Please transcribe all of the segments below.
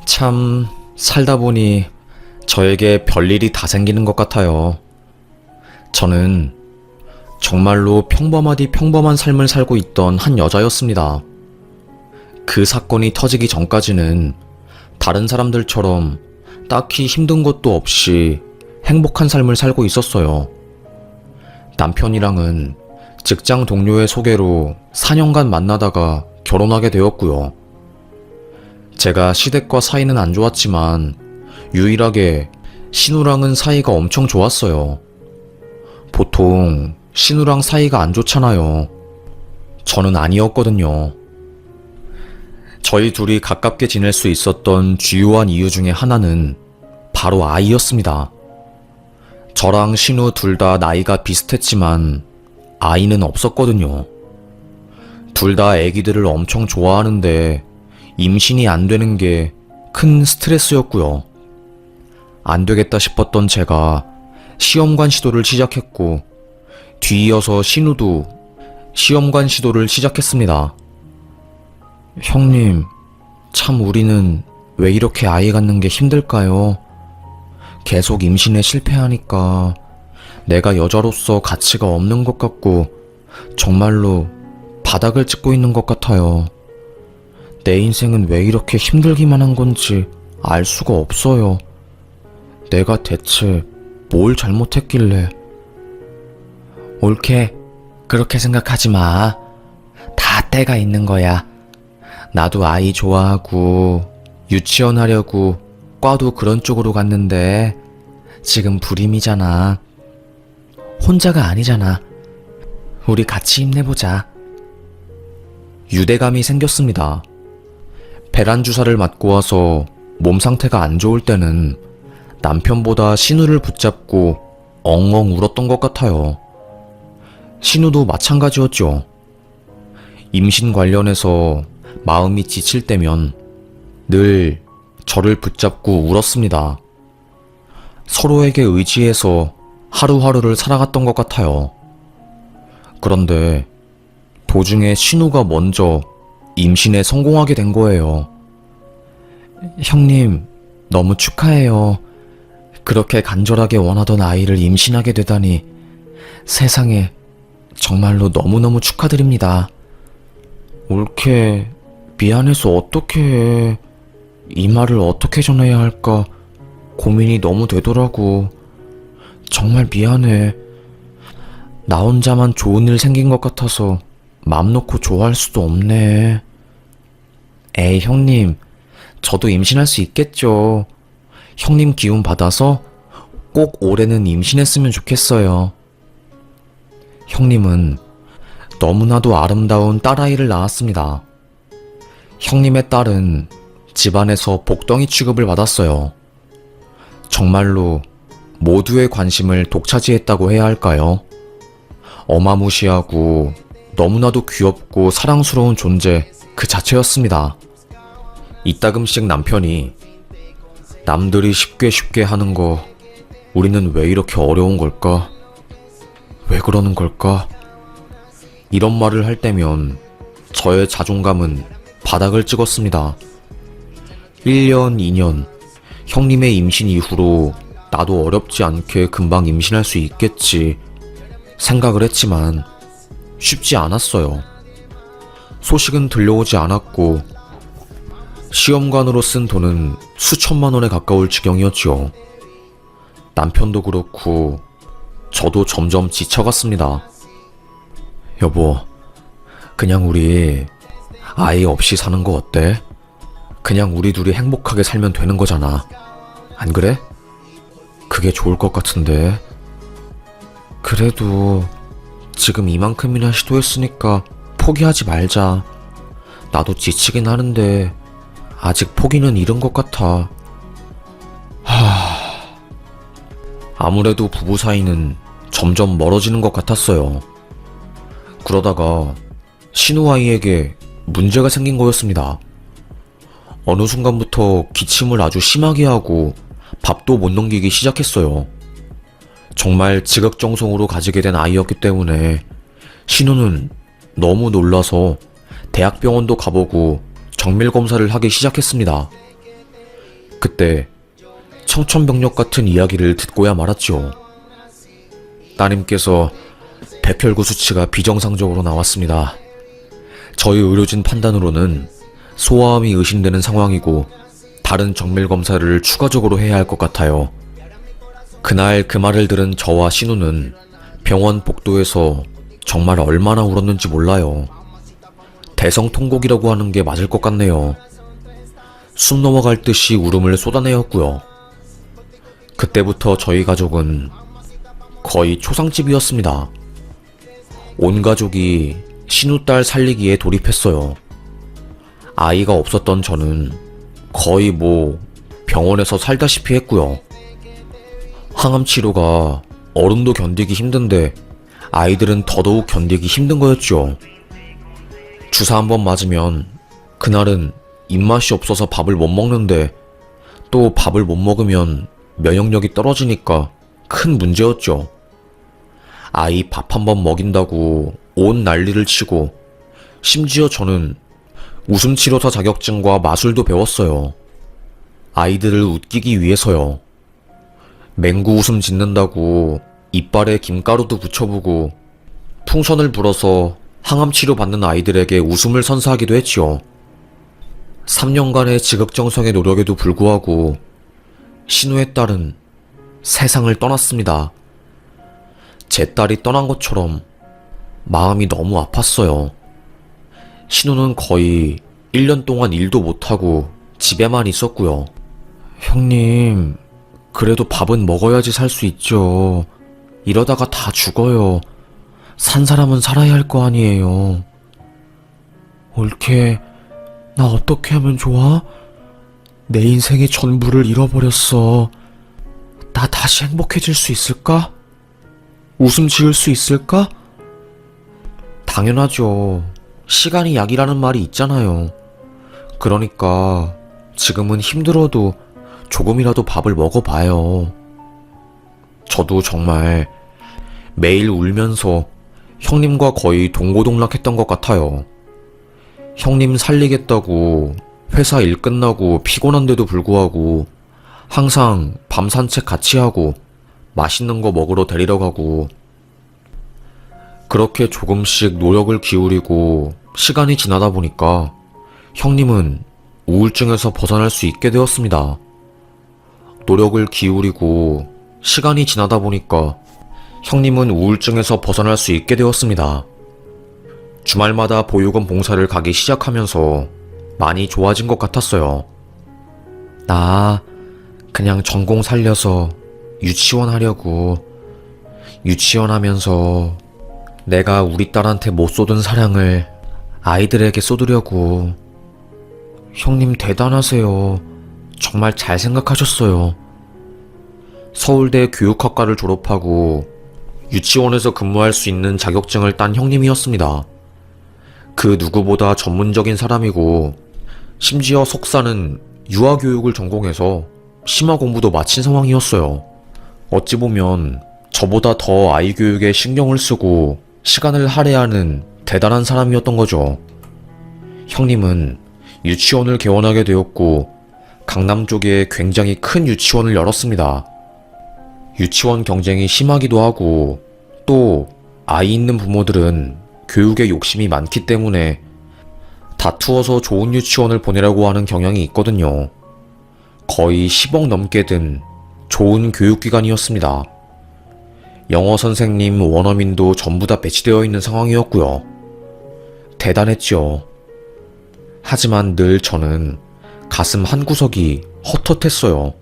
참, 살다 보니 저에게 별일이 다 생기는 것 같아요. 저는 정말로 평범하디 평범한 삶을 살고 있던 한 여자였습니다. 그 사건이 터지기 전까지는 다른 사람들처럼 딱히 힘든 것도 없이 행복한 삶을 살고 있었어요. 남편이랑은 직장 동료의 소개로 4년간 만나다가 결혼하게 되었고요. 제가 시댁과 사이는 안 좋았지만 유일하게 신우랑은 사이가 엄청 좋았어요. 보통 신우랑 사이가 안 좋잖아요. 저는 아니었거든요. 저희 둘이 가깝게 지낼 수 있었던 주요한 이유 중에 하나는 바로 아이였습니다. 저랑 신우 둘 다 나이가 비슷했지만 아이는 없었거든요. 둘 다 애기들을 엄청 좋아하는데 임신이 안 되는 게 큰 스트레스였고요. 안 되겠다 싶었던 제가 시험관 시도를 시작했고 뒤이어서 신우도 시험관 시도를 시작했습니다. 형님, 참 우리는 왜 이렇게 아이 갖는 게 힘들까요? 계속 임신에 실패하니까 내가 여자로서 가치가 없는 것 같고 정말로 바닥을 찍고 있는 것 같아요. 내 인생은 왜 이렇게 힘들기만 한 건지 알 수가 없어요. 내가 대체 뭘 잘못했길래. 옳게 그렇게 생각하지 마. 다 때가 있는 거야. 나도 아이 좋아하고 유치원 하려고 과도 그런 쪽으로 갔는데 지금 불임이잖아. 혼자가 아니잖아. 우리 같이 힘내보자. 유대감이 생겼습니다. 배란 주사를 맞고 와서 몸 상태가 안 좋을 때는 남편보다 신우를 붙잡고 엉엉 울었던 것 같아요. 신우도 마찬가지였죠. 임신 관련해서 마음이 지칠 때면 늘 저를 붙잡고 울었습니다. 서로에게 의지해서 하루하루를 살아갔던 것 같아요. 그런데 도중에 신우가 먼저 임신에 성공하게 된 거예요. 형님, 너무 축하해요. 그렇게 간절하게 원하던 아이를 임신하게 되다니 세상에 정말로 너무너무 축하드립니다. 옳게 미안해서 어떻게 해. 이 말을 어떻게 전해야 할까 고민이 너무 되더라고. 정말 미안해. 나 혼자만 좋은 일 생긴 것 같아서 맘 놓고 좋아할 수도 없네. 에이 형님, 저도 임신할 수 있겠죠. 형님 기운 받아서 꼭 올해는 임신했으면 좋겠어요. 형님은 너무나도 아름다운 딸아이를 낳았습니다. 형님의 딸은 집안에서 복덩이 취급을 받았어요. 정말로 모두의 관심을 독차지했다고 해야 할까요? 어마무시하고 너무나도 귀엽고 사랑스러운 존재 그 자체였습니다. 이따금씩 남편이 남들이 쉽게 하는 거 우리는 왜 이렇게 어려운 걸까? 왜 그러는 걸까? 이런 말을 할 때면 저의 자존감은 바닥을 찍었습니다. 1년, 2년, 형님의 임신 이후로 나도 어렵지 않게 금방 임신할 수 있겠지 생각을 했지만 쉽지 않았어요. 소식은 들려오지 않았고 시험관으로 쓴 돈은 수천만 원에 가까울 지경이었지요. 남편도 그렇고 저도 점점 지쳐갔습니다. 여보, 그냥 우리 아이 없이 사는 거 어때? 그냥 우리 둘이 행복하게 살면 되는 거잖아. 안 그래? 그게 좋을 것 같은데. 그래도 지금 이만큼이나 시도했으니까 포기하지 말자. 나도 지치긴 하는데 아직 포기는 이른 것 같아. 아무래도 부부 사이는 점점 멀어지는 것 같았어요. 그러다가 신우 아이에게 문제가 생긴 거였습니다. 어느 순간부터 기침을 아주 심하게 하고 밥도 못 넘기기 시작했어요. 정말 지극정성으로 가지게 된 아이였기 때문에 신우는 너무 놀라서 대학병원도 가보고 정밀검사를 하기 시작했습니다. 그때 청천벽력 같은 이야기를 듣고야 말았죠. 따님께서 백혈구 수치가 비정상적으로 나왔습니다. 저희 의료진 판단으로는 소아암이 의심되는 상황이고 다른 정밀검사를 추가적으로 해야 할 것 같아요. 그날 그 말을 들은 저와 신우는 병원 복도에서 정말 얼마나 울었는지 몰라요. 대성통곡이라고 하는 게 맞을 것 같네요. 숨 넘어갈 듯이 울음을 쏟아내었고요. 그때부터 저희 가족은 거의 초상집이었습니다. 온 가족이 신우딸 살리기에 돌입했어요. 아이가 없었던 저는 거의 병원에서 살다시피 했고요. 항암 치료가 어른도 견디기 힘든데 아이들은 더더욱 견디기 힘든 거였죠. 주사 한 번 맞으면 그날은 입맛이 없어서 밥을 못 먹는데 또 밥을 못 먹으면 면역력이 떨어지니까 큰 문제였죠. 아이 밥 한 번 먹인다고 온 난리를 치고 심지어 저는 웃음치료사 자격증과 마술도 배웠어요. 아이들을 웃기기 위해서요. 맹구 웃음 짓는다고 이빨에 김가루도 붙여보고 풍선을 불어서 항암치료 받는 아이들에게 웃음을 선사하기도 했지요. 3년간의 지극정성의 노력에도 불구하고 신우의 딸은 세상을 떠났습니다. 제 딸이 떠난 것처럼 마음이 너무 아팠어요. 신우는 거의 1년 동안 일도 못하고 집에만 있었고요. 형님, 그래도 밥은 먹어야지 살 수 있죠. 이러다가 다 죽어요. 산 사람은 살아야 할 거 아니에요. 올케, 나 어떻게 하면 좋아? 내 인생의 전부를 잃어버렸어. 나 다시 행복해질 수 있을까? 웃음 지을 수 있을까? 당연하죠. 시간이 약이라는 말이 있잖아요. 그러니까 지금은 힘들어도 조금이라도 밥을 먹어봐요. 저도 정말 매일 울면서 형님과 거의 동고동락했던 것 같아요. 형님 살리겠다고 회사 일 끝나고 피곤한데도 불구하고 항상 밤 산책 같이 하고 맛있는 거 먹으러 데리러 가고 그렇게 조금씩 노력을 기울이고 시간이 지나다 보니까 형님은 우울증에서 벗어날 수 있게 되었습니다. 노력을 기울이고 시간이 지나다 보니까 형님은 우울증에서 벗어날 수 있게 되었습니다. 주말마다 보육원 봉사를 가기 시작하면서 많이 좋아진 것 같았어요. 나 그냥 전공 살려서 유치원 하려고. 유치원 하면서 내가 우리 딸한테 못 쏟은 사랑을 아이들에게 쏟으려고. 형님 대단하세요. 정말 잘 생각하셨어요. 서울대 교육학과를 졸업하고 유치원에서 근무할 수 있는 자격증을 딴 형님이었습니다. 그 누구보다 전문적인 사람이고 심지어 석사는 유아교육을 전공해서 심화 공부도 마친 상황이었어요. 어찌 보면 저보다 더 아이 교육에 신경을 쓰고 시간을 할애하는 대단한 사람이었던 거죠. 형님은 유치원을 개원하게 되었고 강남 쪽에 굉장히 큰 유치원을 열었습니다. 유치원 경쟁이 심하기도 하고 또 아이 있는 부모들은 교육에 욕심이 많기 때문에 다투어서 좋은 유치원을 보내려고 하는 경향이 있거든요. 거의 10억 넘게 든 좋은 교육기관이었습니다. 영어 선생님, 원어민도 전부 다 배치되어 있는 상황이었고요. 대단했죠. 하지만 늘 저는 가슴 한구석이 헛헛했어요.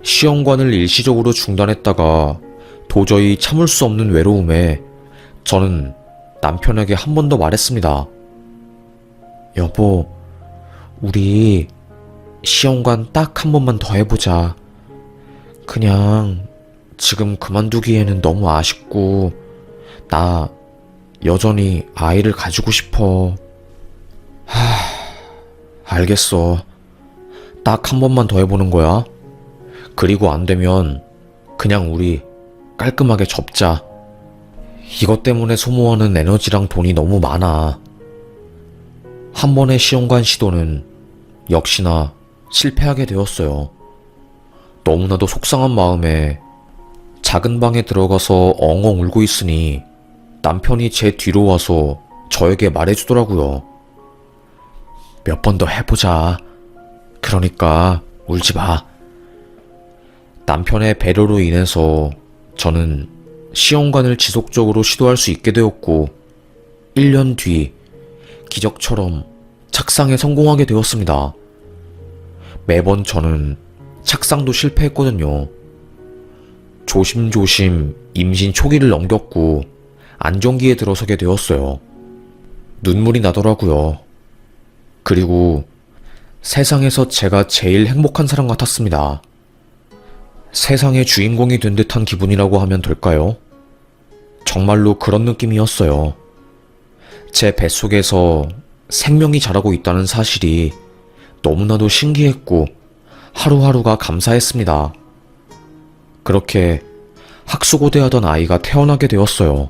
시험관을 일시적으로 중단했다가 도저히 참을 수 없는 외로움에 저는 남편에게 한 번 더 말했습니다. 여보, 우리 시험관 딱 한 번만 더 해보자. 그냥 지금 그만두기에는 너무 아쉽고 나 여전히 아이를 가지고 싶어. 알겠어. 딱 한 번만 더 해보는 거야. 그리고 안 되면 그냥 우리 깔끔하게 접자. 이것 때문에 소모하는 에너지랑 돈이 너무 많아. 한 번의 시험관 시도는 역시나 실패하게 되었어요. 너무나도 속상한 마음에 작은 방에 들어가서 엉엉 울고 있으니 남편이 제 뒤로 와서 저에게 말해주더라고요. 몇 번 더 해보자. 그러니까 울지 마. 남편의 배려로 인해서 저는 시험관을 지속적으로 시도할 수 있게 되었고 1년 뒤 기적처럼 착상에 성공하게 되었습니다. 매번 저는 착상도 실패했거든요. 조심조심 임신 초기를 넘겼고 안정기에 들어서게 되었어요. 눈물이 나더라고요. 그리고 세상에서 제가 제일 행복한 사람 같았습니다. 세상의 주인공이 된 듯한 기분이라고 하면 될까요? 정말로 그런 느낌이었어요. 제 뱃속에서 생명이 자라고 있다는 사실이 너무나도 신기했고 하루하루가 감사했습니다. 그렇게 학수고대하던 아이가 태어나게 되었어요.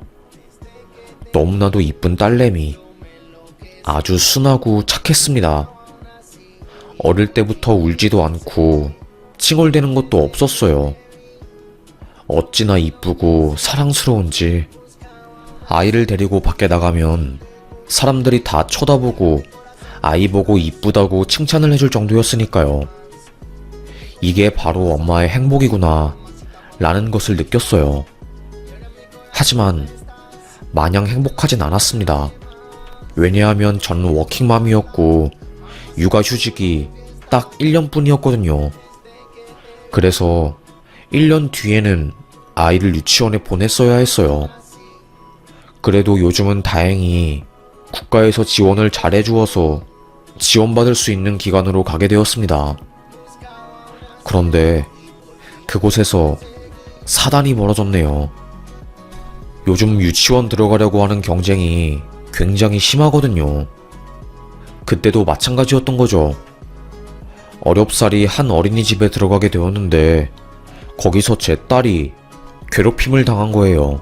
너무나도 이쁜 딸내미. 아주 순하고 착했습니다. 어릴 때부터 울지도 않고 칭얼대는 것도 없었어요. 어찌나 이쁘고 사랑스러운지. 아이를 데리고 밖에 나가면 사람들이 다 쳐다보고 아이 보고 이쁘다고 칭찬을 해줄 정도였으니까요. 이게 바로 엄마의 행복이구나 라는 것을 느꼈어요. 하지만 마냥 행복하진 않았습니다. 왜냐하면 저는 워킹맘이었고 육아휴직이 딱 1년뿐이었거든요. 그래서 1년 뒤에는 아이를 유치원에 보냈어야 했어요. 그래도 요즘은 다행히 국가에서 지원을 잘해주어서 지원받을 수 있는 기관으로 가게 되었습니다. 그런데 그곳에서 사단이 벌어졌네요. 요즘 유치원 들어가려고 하는 경쟁이 굉장히 심하거든요. 그때도 마찬가지였던 거죠. 어렵사리 한 어린이집에 들어가게 되었는데 거기서 제 딸이 괴롭힘을 당한 거예요.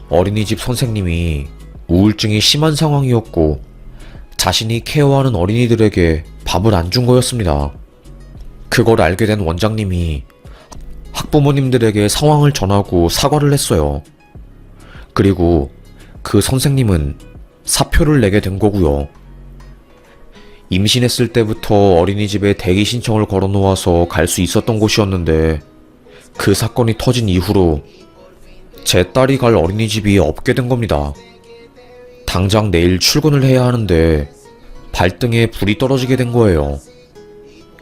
어린이집 선생님이 우울증이 심한 상황이었고 자신이 케어하는 어린이들에게 밥을 안 준 거였습니다. 그걸 알게 된 원장님이 학부모님들에게 상황을 전하고 사과를 했어요. 그리고 그 선생님은 사표를 내게 된 거고요. 임신했을 때부터 어린이집에 대기 신청을 걸어놓아서 갈 수 있었던 곳이었는데 그 사건이 터진 이후로 제 딸이 갈 어린이집이 없게 된 겁니다. 당장 내일 출근을 해야 하는데 발등에 불이 떨어지게 된 거예요.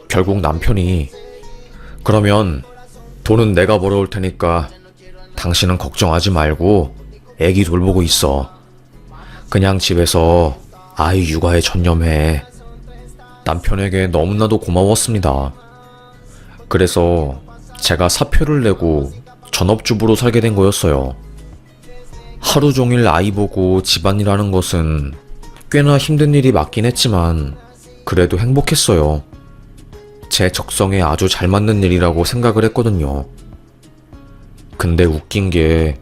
결국 남편이 그러면 돈은 내가 벌어올 테니까 당신은 걱정하지 말고 애기 돌보고 있어. 그냥 집에서 아이 육아에 전념해. 남편에게 너무나도 고마웠습니다. 그래서 제가 사표를 내고 전업주부로 살게 된 거였어요. 하루 종일 아이 보고 집안일 하는 것은 꽤나 힘든 일이 맞긴 했지만 그래도 행복했어요. 제 적성에 아주 잘 맞는 일이라고 생각을 했거든요. 근데 웃긴 게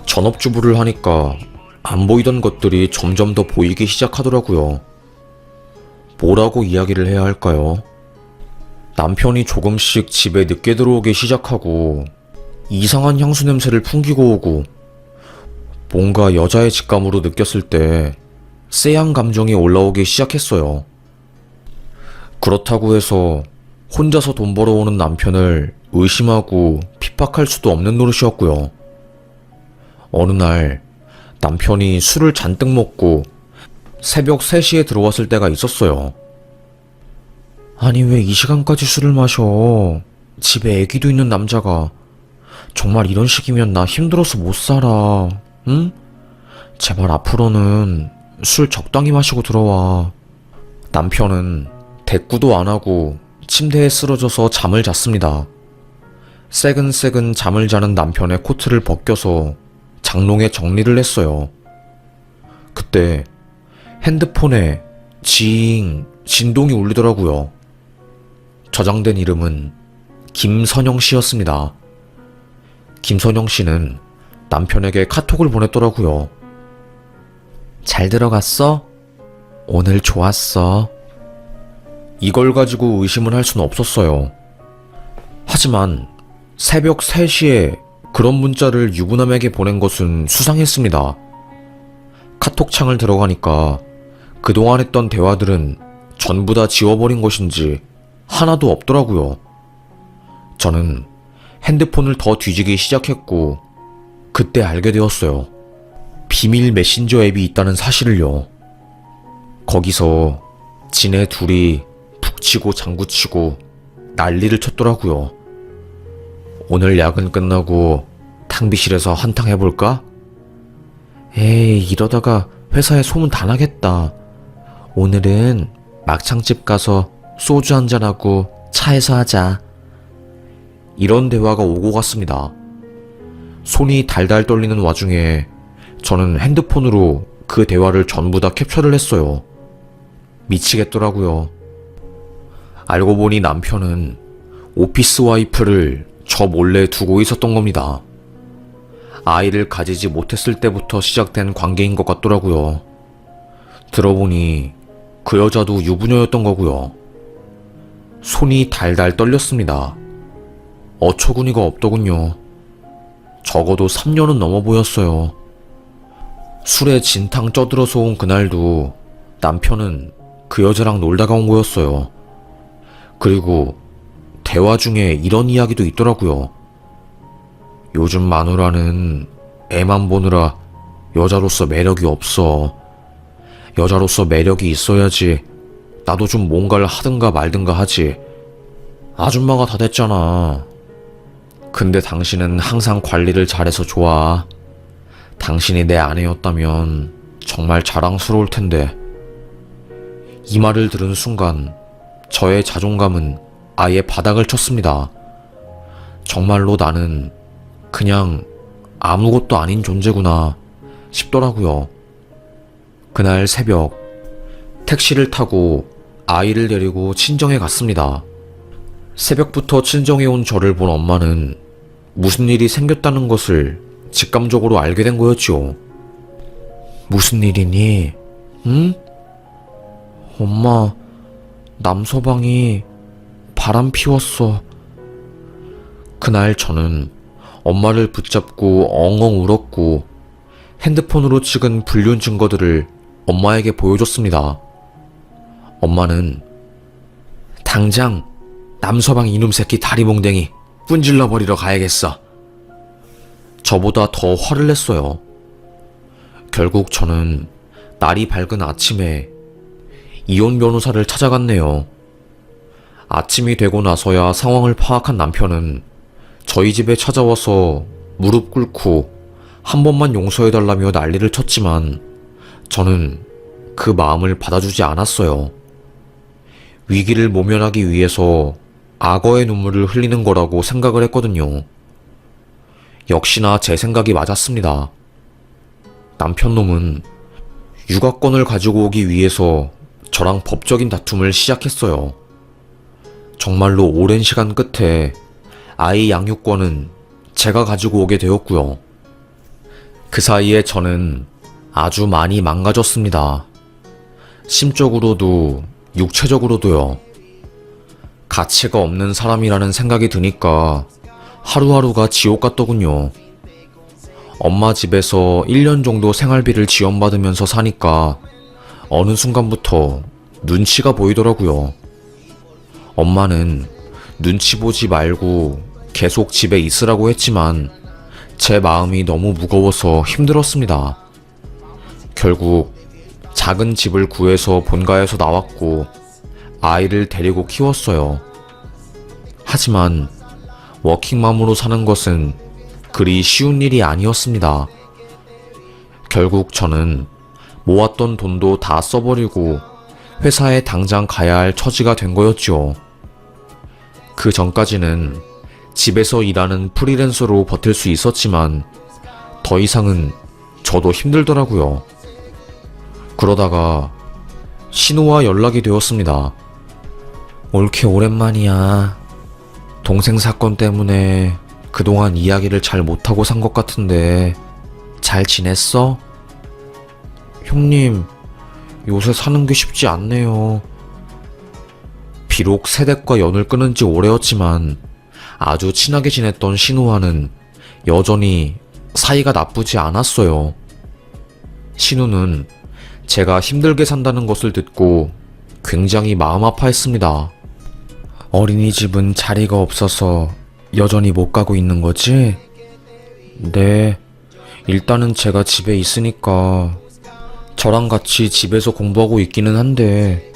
전업주부를 하니까 안 보이던 것들이 점점 더 보이기 시작하더라고요. 뭐라고 이야기를 해야 할까요? 남편이 조금씩 집에 늦게 들어오기 시작하고 이상한 향수 냄새를 풍기고 오고 뭔가 여자의 직감으로 느꼈을 때 쎄한 감정이 올라오기 시작했어요. 그렇다고 해서 혼자서 돈 벌어오는 남편을 의심하고 핍박할 수도 없는 노릇이었고요. 어느 날 남편이 술을 잔뜩 먹고 새벽 3시에 들어왔을 때가 있었어요. 아니 왜 이 시간까지 술을 마셔? 집에 애기도 있는 남자가. 정말 이런 식이면 나 힘들어서 못 살아. 응? 제발 앞으로는 술 적당히 마시고 들어와. 남편은 대꾸도 안 하고 침대에 쓰러져서 잠을 잤습니다. 새근새근 잠을 자는 남편의 코트를 벗겨서 장롱에 정리를 했어요. 그때 핸드폰에 징 진동이 울리더라고요. 저장된 이름은 김선영 씨였습니다. 김선영 씨는 남편에게 카톡을 보냈더라고요. 잘 들어갔어? 오늘 좋았어. 이걸 가지고 의심을 할 수는 없었어요. 하지만 새벽 3시에 그런 문자를 유부남에게 보낸 것은 수상했습니다. 카톡창을 들어가니까 그동안 했던 대화들은 전부 다 지워버린 것인지 하나도 없더라고요. 저는 핸드폰을 더 뒤지기 시작했고 그때 알게 되었어요. 비밀 메신저 앱이 있다는 사실을요. 거기서 지네 둘이 북치고 장구치고 난리를 쳤더라고요. 오늘 야근 끝나고 탕비실에서 한탕 해볼까? 에이, 이러다가 회사에 소문 다 나겠다. 오늘은 막창집 가서 소주 한잔하고 차에서 하자. 이런 대화가 오고 갔습니다. 손이 달달 떨리는 와중에 저는 핸드폰으로 그 대화를 전부 다 캡처를 했어요. 미치겠더라고요. 알고 보니 남편은 오피스 와이프를 저 몰래 두고 있었던 겁니다. 아이를 가지지 못했을 때부터 시작된 관계인 것 같더라고요. 들어보니 그 여자도 유부녀였던 거고요. 손이 달달 떨렸습니다. 어처구니가 없더군요. 적어도 3년은 넘어 보였어요. 술에 진탕 쪄들어서 온 그날도 남편은 그 여자랑 놀다가 온 거였어요. 그리고 대화 중에 이런 이야기도 있더라고요. 요즘 마누라는 애만 보느라 여자로서 매력이 없어. 여자로서 매력이 있어야지 나도 좀 뭔가를 하든가 말든가 하지. 아줌마가 다 됐잖아. 근데 당신은 항상 관리를 잘해서 좋아. 당신이 내 아내였다면 정말 자랑스러울 텐데. 이 말을 들은 순간 저의 자존감은 아예 바닥을 쳤습니다. 정말로 나는 그냥 아무것도 아닌 존재구나 싶더라고요. 그날 새벽 택시를 타고 아이를 데리고 친정에 갔습니다. 새벽부터 친정에 온 저를 본 엄마는 무슨 일이 생겼다는 것을 직감적으로 알게 된 거였지요. 무슨 일이니? 응? 엄마, 남서방이 바람 피웠어. 그날 저는 엄마를 붙잡고 엉엉 울었고 핸드폰으로 찍은 불륜 증거들을 엄마에게 보여줬습니다. 엄마는 당장 남서방 이놈 새끼 다리몽댕이 뿜질러 버리러 가야겠어. 저보다 더 화를 냈어요. 결국 저는 날이 밝은 아침에 이혼 변호사를 찾아갔네요. 아침이 되고 나서야 상황을 파악한 남편은 저희 집에 찾아와서 무릎 꿇고 한 번만 용서해달라며 난리를 쳤지만 저는 그 마음을 받아주지 않았어요. 위기를 모면하기 위해서 악어의 눈물을 흘리는 거라고 생각을 했거든요. 역시나 제 생각이 맞았습니다. 남편 놈은 육아권을 가지고 오기 위해서 저랑 법적인 다툼을 시작했어요. 정말로 오랜 시간 끝에 아이 양육권은 제가 가지고 오게 되었고요. 그 사이에 저는 아주 많이 망가졌습니다. 심적으로도 육체적으로도요. 가치가 없는 사람이라는 생각이 드니까 하루하루가 지옥 같더군요. 엄마 집에서 1년 정도 생활비를 지원받으면서 사니까 어느 순간부터 눈치가 보이더라고요. 엄마는 눈치 보지 말고 계속 집에 있으라고 했지만 제 마음이 너무 무거워서 힘들었습니다. 결국 작은 집을 구해서 본가에서 나왔고 아이를 데리고 키웠어요. 하지만 워킹맘으로 사는 것은 그리 쉬운 일이 아니었습니다. 결국 저는 모았던 돈도 다 써버리고 회사에 당장 가야 할 처지가 된 거였죠. 그 전까지는 집에서 일하는 프리랜서로 버틸 수 있었지만 더 이상은 저도 힘들더라고요. 그러다가 신우와 연락이 되었습니다. 옳게 오랜만이야. 동생 사건 때문에 그동안 이야기를 잘 못하고 산 것 같은데 잘 지냈어? 형님, 요새 사는 게 쉽지 않네요. 비록 세댁과 연을 끊은 지 오래였지만 아주 친하게 지냈던 신우와는 여전히 사이가 나쁘지 않았어요. 신우는 제가 힘들게 산다는 것을 듣고 굉장히 마음 아파했습니다. 어린이집은 자리가 없어서 여전히 못 가고 있는 거지? 네, 일단은 제가 집에 있으니까 저랑 같이 집에서 공부하고 있기는 한데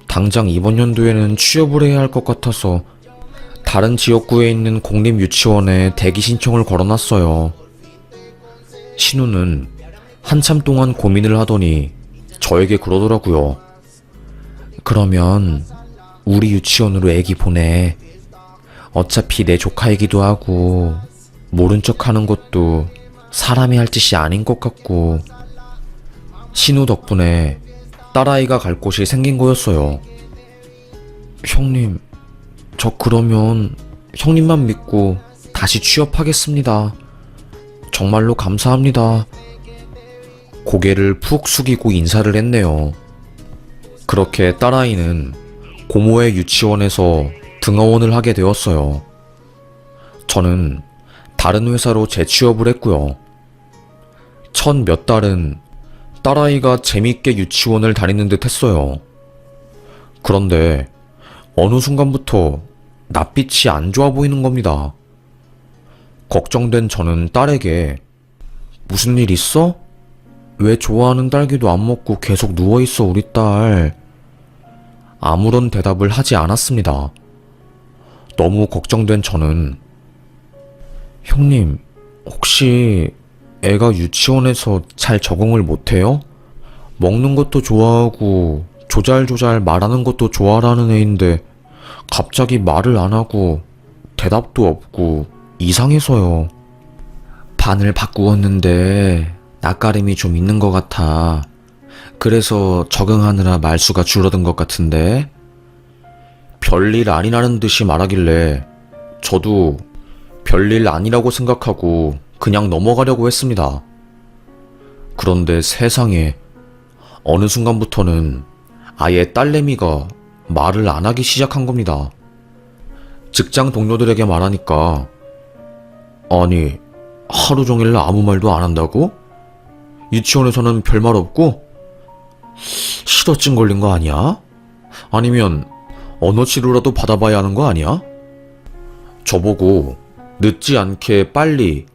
당장 이번 연도에는 취업을 해야 할 것 같아서 다른 지역구에 있는 공립유치원에 대기 신청을 걸어놨어요. 신우는 한참 동안 고민을 하더니 저에게 그러더라고요. 그러면 우리 유치원으로 애기 보내. 어차피 내 조카이기도 하고 모른 척 하는 것도 사람이 할 짓이 아닌 것 같고. 신우 덕분에 딸아이가 갈 곳이 생긴 거였어요. 형님, 저 그러면 형님만 믿고 다시 취업하겠습니다. 정말로 감사합니다. 고개를 푹 숙이고 인사를 했네요. 그렇게 딸아이는 고모의 유치원에서 등하원을 하게 되었어요. 저는 다른 회사로 재취업을 했고요. 첫 몇 달은 딸아이가 재밌게 유치원을 다니는 듯 했어요. 그런데 어느 순간부터 낯빛이 안 좋아 보이는 겁니다. 걱정된 저는 딸에게 무슨 일 있어? 왜 좋아하는 딸기도 안 먹고 계속 누워있어 우리 딸? 아무런 대답을 하지 않았습니다. 너무 걱정된 저는 형님, 혹시 애가 유치원에서 잘 적응을 못해요? 먹는 것도 좋아하고 조잘조잘 말하는 것도 좋아하는 애인데 갑자기 말을 안 하고 대답도 없고 이상해서요. 반을 바꾸었는데 낯가림이 좀 있는 것 같아. 그래서 적응하느라 말수가 줄어든 것 같은데. 별일 아니라는 듯이 말하길래 저도 별일 아니라고 생각하고 그냥 넘어가려고 했습니다. 그런데 세상에 어느 순간부터는 아예 딸내미가 말을 안 하기 시작한 겁니다. 직장 동료들에게 말하니까 아니, 하루 종일 아무 말도 안 한다고? 유치원에서는 별말 없고? 실어증 걸린 거 아니야? 아니면 언어 치료라도 받아봐야 하는 거 아니야? 저보고 늦지 않게 빨리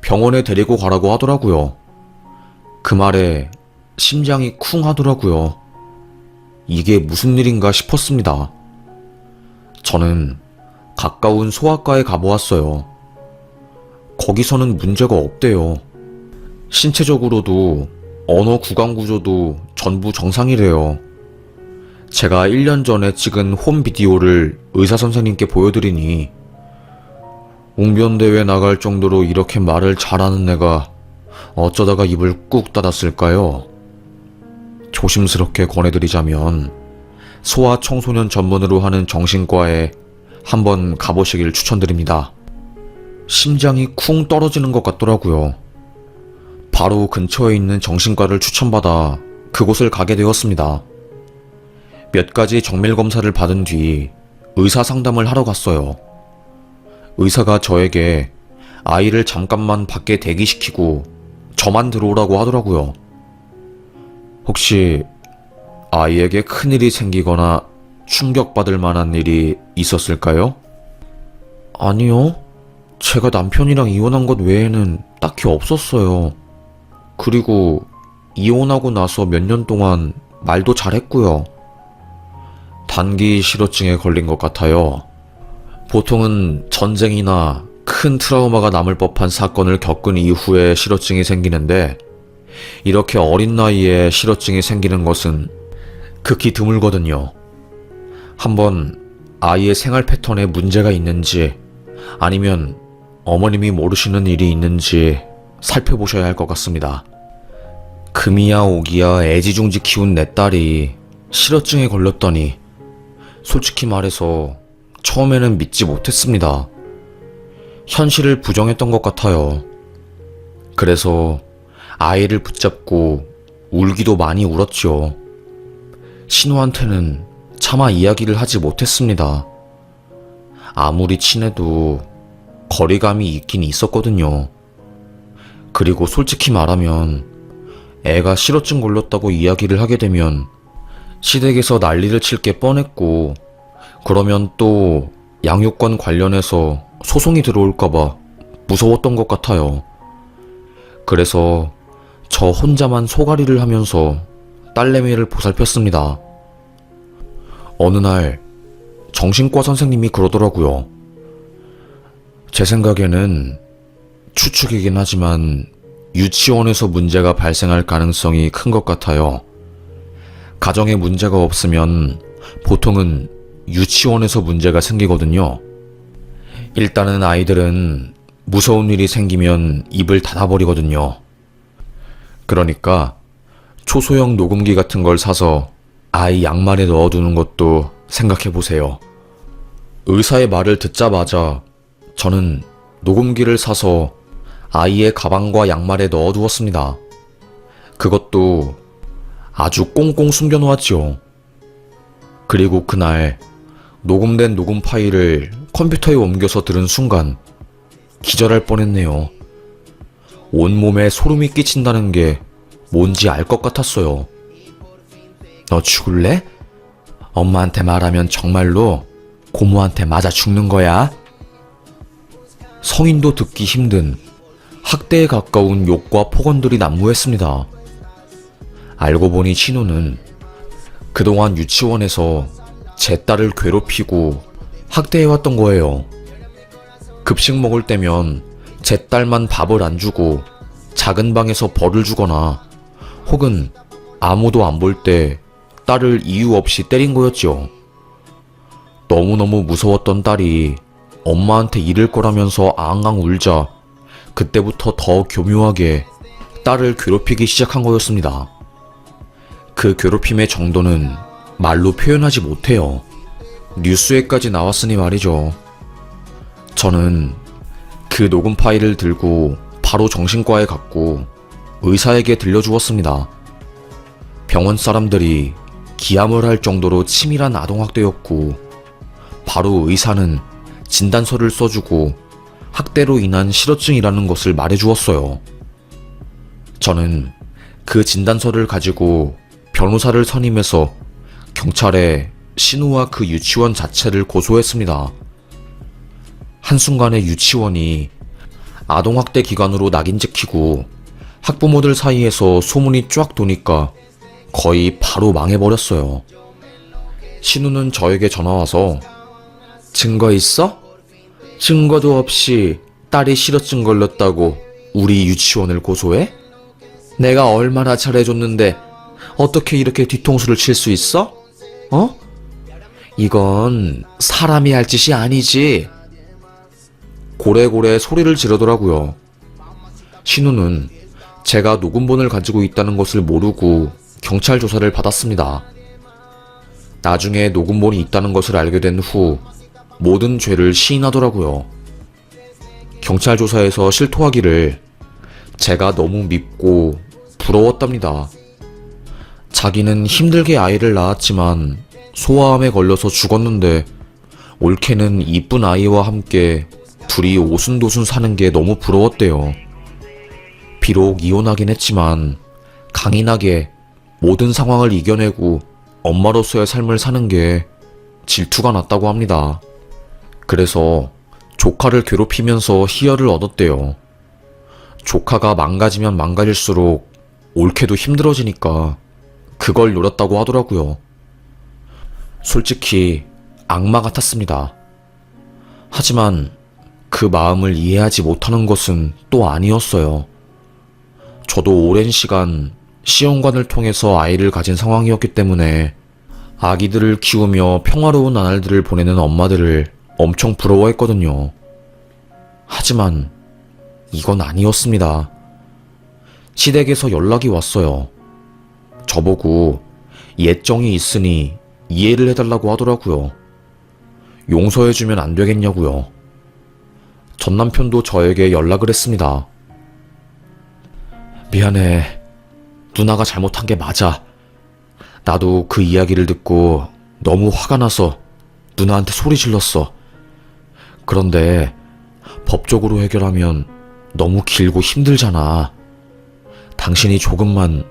병원에 데리고 가라고 하더라고요. 그 말에 심장이 쿵 하더라고요. 이게 무슨 일인가 싶었습니다. 저는 가까운 소아과에 가보았어요. 거기서는 문제가 없대요. 신체적으로도 언어 구강 구조도 전부 정상이래요. 제가 1년 전에 찍은 홈 비디오를 의사 선생님께 보여드리니 웅변대회 나갈 정도로 이렇게 말을 잘하는 애가 어쩌다가 입을 꾹 닫았을까요? 조심스럽게 권해드리자면 소아 청소년 전문으로 하는 정신과에 한번 가보시길 추천드립니다. 심장이 쿵 떨어지는 것 같더라고요. 바로 근처에 있는 정신과를 추천받아 그곳을 가게 되었습니다. 몇 가지 정밀 검사를 받은 뒤 의사 상담을 하러 갔어요. 의사가 저에게 아이를 잠깐만 밖에 대기시키고 저만 들어오라고 하더라고요. 혹시 아이에게 큰일이 생기거나 충격받을 만한 일이 있었을까요? 아니요. 제가 남편이랑 이혼한 것 외에는 딱히 없었어요. 그리고 이혼하고 나서 몇 년 동안 말도 잘했고요. 단기 실어증에 걸린 것 같아요. 보통은 전쟁이나 큰 트라우마가 남을 법한 사건을 겪은 이후에 실어증이 생기는데 이렇게 어린 나이에 실어증이 생기는 것은 극히 드물거든요. 한번 아이의 생활 패턴에 문제가 있는지 아니면 어머님이 모르시는 일이 있는지 살펴보셔야 할 것 같습니다. 금이야 오기야 애지중지 키운 내 딸이 실어증에 걸렸다니 솔직히 말해서 처음에는 믿지 못했습니다. 현실을 부정했던 것 같아요. 그래서 아이를 붙잡고 울기도 많이 울었죠. 신우한테는 차마 이야기를 하지 못했습니다. 아무리 친해도 거리감이 있긴 있었거든요. 그리고 솔직히 말하면 애가 실어증 걸렸다고 이야기를 하게 되면 시댁에서 난리를 칠 게 뻔했고, 그러면 또 양육권 관련해서 소송이 들어올까봐 무서웠던 것 같아요. 그래서 저 혼자만 소가리를 하면서 딸내미를 보살폈습니다. 어느 날 정신과 선생님이 그러더라고요. 제 생각에는 추측이긴 하지만 유치원에서 문제가 발생할 가능성이 큰 것 같아요. 가정에 문제가 없으면 보통은 유치원에서 문제가 생기거든요. 일단은 아이들은 무서운 일이 생기면 입을 닫아버리거든요. 그러니까 초소형 녹음기 같은 걸 사서 아이 양말에 넣어두는 것도 생각해보세요. 의사의 말을 듣자마자 저는 녹음기를 사서 아이의 가방과 양말에 넣어두었습니다. 그것도 아주 꽁꽁 숨겨놓았지요. 그리고 그날 녹음된 녹음 파일을 컴퓨터에 옮겨서 들은 순간 기절할 뻔했네요. 온몸에 소름이 끼친다는 게 뭔지 알 것 같았어요. 너 죽을래? 엄마한테 말하면 정말로 고모한테 맞아 죽는 거야. 성인도 듣기 힘든 학대에 가까운 욕과 폭언들이 난무했습니다. 알고 보니 신우는 그동안 유치원에서 제 딸을 괴롭히고 학대해왔던 거예요. 급식 먹을 때면 제 딸만 밥을 안 주고 작은 방에서 벌을 주거나 혹은 아무도 안 볼 때 딸을 이유 없이 때린 거였죠. 너무너무 무서웠던 딸이 엄마한테 이를 거라면서 앙앙 울자 그때부터 더 교묘하게 딸을 괴롭히기 시작한 거였습니다. 그 괴롭힘의 정도는 말로 표현하지 못해요. 뉴스에까지 나왔으니 말이죠. 저는 그 녹음 파일을 들고 바로 정신과에 갔고 의사에게 들려주었습니다. 병원 사람들이 기함을 할 정도로 치밀한 아동학대였고, 바로 의사는 진단서를 써주고 학대로 인한 실어증이라는 것을 말해주었어요. 저는 그 진단서를 가지고 변호사를 선임해서 경찰에 신우와 그 유치원 자체를 고소했습니다. 한순간에 유치원이 아동학대 기관으로 낙인 찍히고 학부모들 사이에서 소문이 쫙 도니까 거의 바로 망해버렸어요. 신우는 저에게 전화와서 증거 있어? 증거도 없이 딸이 실어증 걸렸다고 우리 유치원을 고소해? 내가 얼마나 잘해줬는데 어떻게 이렇게 뒤통수를 칠 수 있어? 어? 이건 사람이 할 짓이 아니지. 고래고래 소리를 지르더라고요. 신우는 제가 녹음본을 가지고 있다는 것을 모르고 경찰 조사를 받았습니다. 나중에 녹음본이 있다는 것을 알게 된 후 모든 죄를 시인하더라고요. 경찰 조사에서 실토하기를 제가 너무 밉고 부러웠답니다. 자기는 힘들게 아이를 낳았지만 소아암에 걸려서 죽었는데 올케는 이쁜 아이와 함께 둘이 오순도순 사는 게 너무 부러웠대요. 비록 이혼하긴 했지만 강인하게 모든 상황을 이겨내고 엄마로서의 삶을 사는 게 질투가 났다고 합니다. 그래서 조카를 괴롭히면서 희열을 얻었대요. 조카가 망가지면 망가질수록 옳게도 힘들어지니까 그걸 노렸다고 하더라고요. 솔직히 악마 같았습니다. 하지만 그 마음을 이해하지 못하는 것은 또 아니었어요. 저도 오랜 시간 시험관을 통해서 아이를 가진 상황이었기 때문에 아기들을 키우며 평화로운 나날들을 보내는 엄마들을 엄청 부러워했거든요. 하지만 이건 아니었습니다. 시댁에서 연락이 왔어요. 저보고 예정이 있으니 이해를 해달라고 하더라고요. 용서해주면 안 되겠냐고요. 전 남편도 저에게 연락을 했습니다. 미안해. 누나가 잘못한 게 맞아. 나도 그 이야기를 듣고 너무 화가 나서 누나한테 소리 질렀어. 그런데 법적으로 해결하면 너무 길고 힘들잖아. 당신이 조금만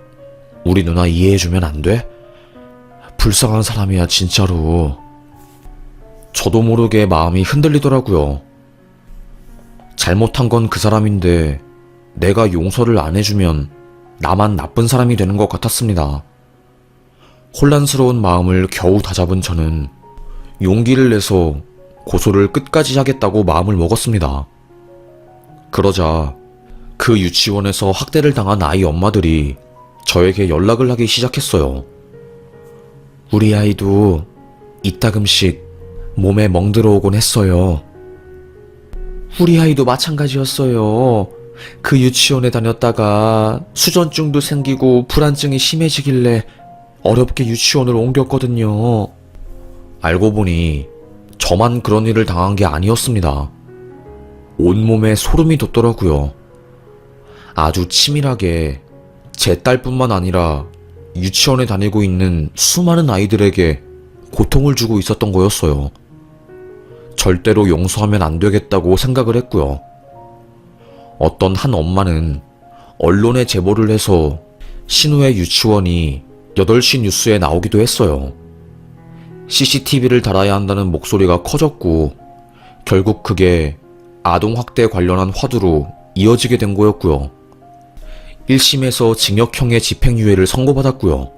우리 누나 이해해주면 안 돼? 불쌍한 사람이야, 진짜로. 저도 모르게 마음이 흔들리더라고요. 잘못한 건 그 사람인데 내가 용서를 안 해주면 나만 나쁜 사람이 되는 것 같았습니다. 혼란스러운 마음을 겨우 다잡은 저는 용기를 내서 고소를 끝까지 하겠다고 마음을 먹었습니다. 그러자 그 유치원에서 학대를 당한 아이 엄마들이 저에게 연락을 하기 시작했어요. 우리 아이도 이따금씩 몸에 멍들어오곤 했어요. 우리 아이도 마찬가지였어요. 그 유치원에 다녔다가 수전증도 생기고 불안증이 심해지길래 어렵게 유치원을 옮겼거든요. 알고 보니 저만 그런 일을 당한 게 아니었습니다. 온몸에 소름이 돋더라고요. 아주 치밀하게 제 딸뿐만 아니라 유치원에 다니고 있는 수많은 아이들에게 고통을 주고 있었던 거였어요. 절대로 용서하면 안 되겠다고 생각을 했고요. 어떤 한 엄마는 언론에 제보를 해서 신우의 유치원이 8시 뉴스에 나오기도 했어요. CCTV를 달아야 한다는 목소리가 커졌고 결국 그게 아동학대 관련한 화두로 이어지게 된 거였고요. 1심에서 징역형의 집행유예를 선고받았고요.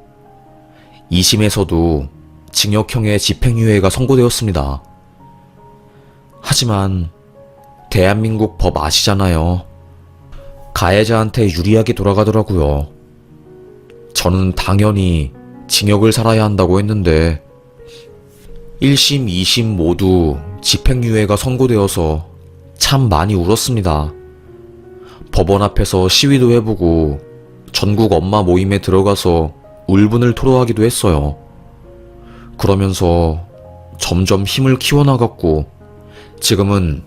2심에서도 징역형의 집행유예가 선고되었습니다. 하지만 대한민국 법 아시잖아요. 가해자한테 유리하게 돌아가더라고요. 저는 당연히 징역을 살아야 한다고 했는데 1심, 2심 모두 집행유예가 선고되어서 참 많이 울었습니다. 법원 앞에서 시위도 해보고 전국 엄마 모임에 들어가서 울분을 토로하기도 했어요. 그러면서 점점 힘을 키워나갔고 지금은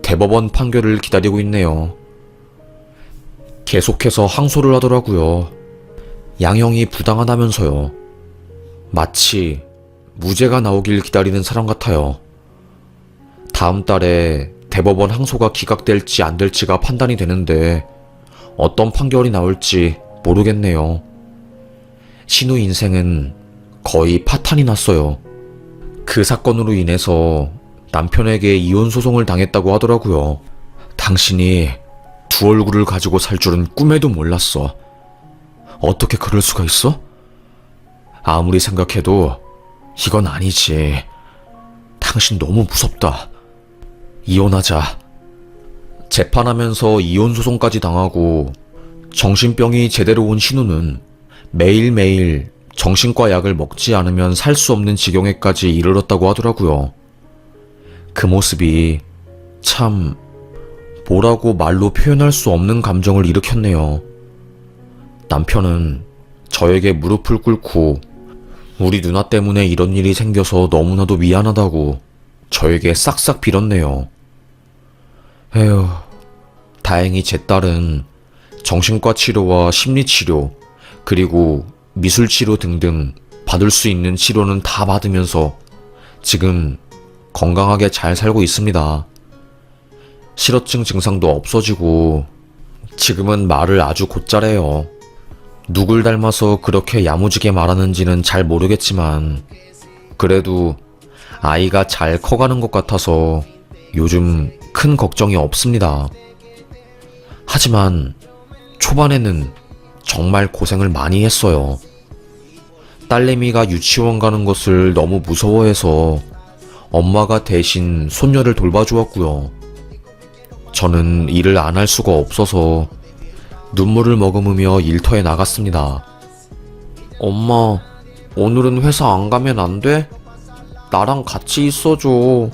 대법원 판결을 기다리고 있네요. 계속해서 항소를 하더라고요. 양형이 부당하다면서요. 마치 무죄가 나오길 기다리는 사람 같아요. 다음 달에 대법원 항소가 기각될지 안 될지가 판단이 되는데 어떤 판결이 나올지 모르겠네요. 신우 인생은 거의 파탄이 났어요. 그 사건으로 인해서 남편에게 이혼 소송을 당했다고 하더라고요. 당신이 두 얼굴을 가지고 살 줄은 꿈에도 몰랐어. 어떻게 그럴 수가 있어? 아무리 생각해도 이건 아니지. 당신 너무 무섭다. 이혼하자. 재판하면서 이혼 소송까지 당하고 정신병이 제대로 온 신우는 매일매일 정신과 약을 먹지 않으면 살 수 없는 지경에까지 이르렀다고 하더라고요. 그 모습이 참 뭐라고 말로 표현할 수 없는 감정을 일으켰네요. 남편은 저에게 무릎을 꿇고 우리 누나 때문에 이런 일이 생겨서 너무나도 미안하다고 저에게 싹싹 빌었네요. 에휴, 다행히 제 딸은 정신과 치료와 심리치료, 그리고 미술치료 등등 받을 수 있는 치료는 다 받으면서 지금 건강하게 잘 살고 있습니다. 실어증 증상도 없어지고 지금은 말을 아주 곧잘해요. 누굴 닮아서 그렇게 야무지게 말하는지는 잘 모르겠지만 그래도 아이가 잘 커가는 것 같아서 요즘 큰 걱정이 없습니다. 하지만 초반에는 정말 고생을 많이 했어요. 딸내미가 유치원 가는 것을 너무 무서워해서 엄마가 대신 손녀를 돌봐주었고요. 저는 일을 안 할 수가 없어서 눈물을 머금으며 일터에 나갔습니다. 엄마, 오늘은 회사 안 가면 안 돼? 나랑 같이 있어줘.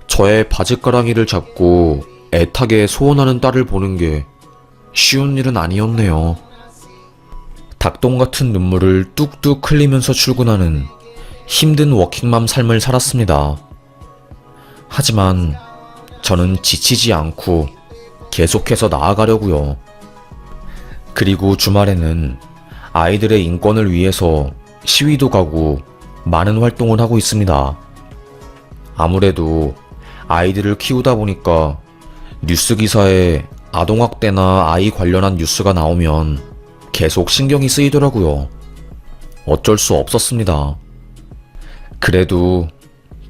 저의 바지가랑이를 잡고 애타게 소원하는 딸을 보는 게 쉬운 일은 아니었네요. 닭똥 같은 눈물을 뚝뚝 흘리면서 출근하는 힘든 워킹맘 삶을 살았습니다. 하지만 저는 지치지 않고 계속해서 나아가려고요. 그리고 주말에는 아이들의 인권을 위해서 시위도 가고 많은 활동을 하고 있습니다. 아무래도 아이들을 키우다 보니까 뉴스 기사에 아동학대나 아이 관련한 뉴스가 나오면 계속 신경이 쓰이더라고요. 어쩔 수 없었습니다. 그래도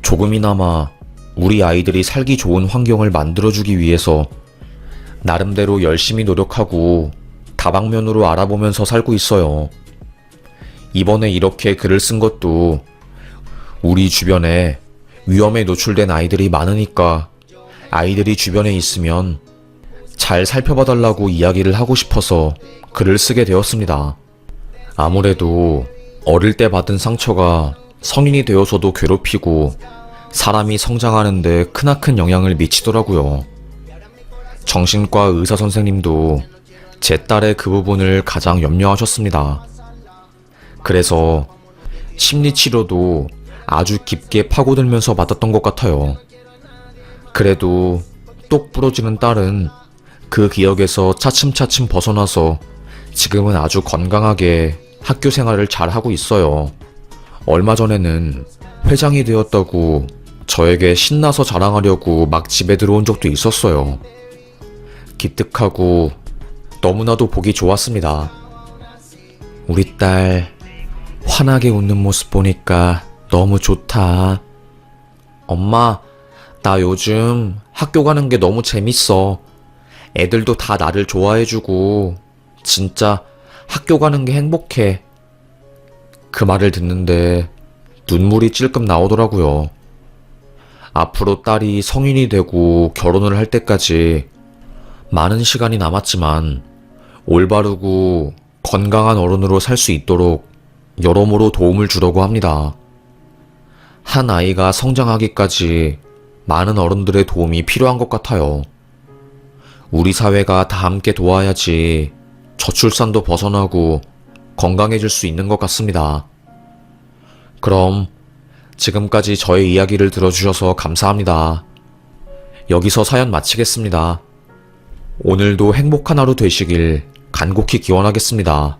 조금이나마 우리 아이들이 살기 좋은 환경을 만들어주기 위해서 나름대로 열심히 노력하고 다방면으로 알아보면서 살고 있어요. 이번에 이렇게 글을 쓴 것도 우리 주변에 위험에 노출된 아이들이 많으니까 아이들이 주변에 있으면 잘 살펴봐달라고 이야기를 하고 싶어서 글을 쓰게 되었습니다. 아무래도 어릴 때 받은 상처가 성인이 되어서도 괴롭히고 사람이 성장하는데 크나큰 영향을 미치더라고요. 정신과 의사 선생님도 제 딸의 그 부분을 가장 염려하셨습니다. 그래서 심리치료도 아주 깊게 파고들면서 받았던 것 같아요. 그래도 똑 부러지는 딸은 그 기억에서 차츰차츰 벗어나서 지금은 아주 건강하게 학교 생활을 잘 하고 있어요. 얼마 전에는 회장이 되었다고 저에게 신나서 자랑하려고 막 집에 들어온 적도 있었어요. 기특하고 너무나도 보기 좋았습니다. 우리 딸 환하게 웃는 모습 보니까 너무 좋다. 엄마, 나 요즘 학교 가는 게 너무 재밌어. 애들도 다 나를 좋아해주고 진짜 학교 가는 게 행복해. 그 말을 듣는데 눈물이 찔끔 나오더라고요. 앞으로 딸이 성인이 되고 결혼을 할 때까지 많은 시간이 남았지만 올바르고 건강한 어른으로 살 수 있도록 여러모로 도움을 주려고 합니다. 한 아이가 성장하기까지 많은 어른들의 도움이 필요한 것 같아요. 우리 사회가 다 함께 도와야지 저출산도 벗어나고 건강해질 수 있는 것 같습니다. 그럼 지금까지 저의 이야기를 들어주셔서 감사합니다. 여기서 사연 마치겠습니다. 오늘도 행복한 하루 되시길 간곡히 기원하겠습니다.